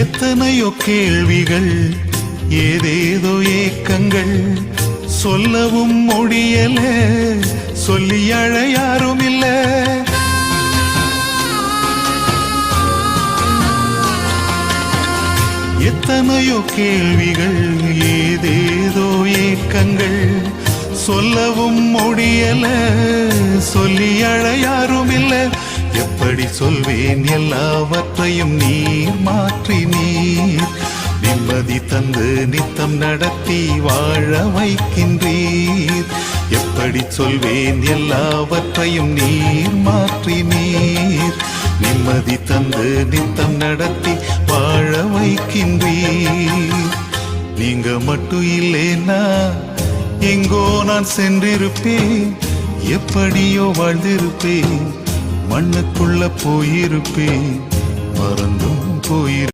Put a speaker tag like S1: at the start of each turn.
S1: எத்தனையோ கேள்விகள், ஏதேதோ ஏக்கங்கள், சொல்லவும் முடியல, சொல்லி அழ யாரும் இல்ல. எத்தனையோ கேள்விகள், ஏதேதோ ஏக்கங்கள், சொல்லவும் முடியல, சொல்லி அழ யாரும் இல்ல. எப்படி சொல்வேன் எல்லாவற்றையும் நீர் மாற்றி நீர் நிம்மதி தந்து நித்தம் நடத்தி வாழ வைக்கின்றீர். எப்படி சொல்வேன் எல்லாவற்றையும் நீர் மாற்றி நீர் நிம்மதி தந்து நித்தம் நடத்தி வாழ வைக்கின்றீர். நீங்க மட்டும் இல்லைன்னா எங்கோ நான் சென்றிருப்பேன், எப்படியோ வாழ்ந்திருப்பேன், மண்ணுக்குள்ள போயிருப்பேன், மறந்தும் போயிருப்பேன்.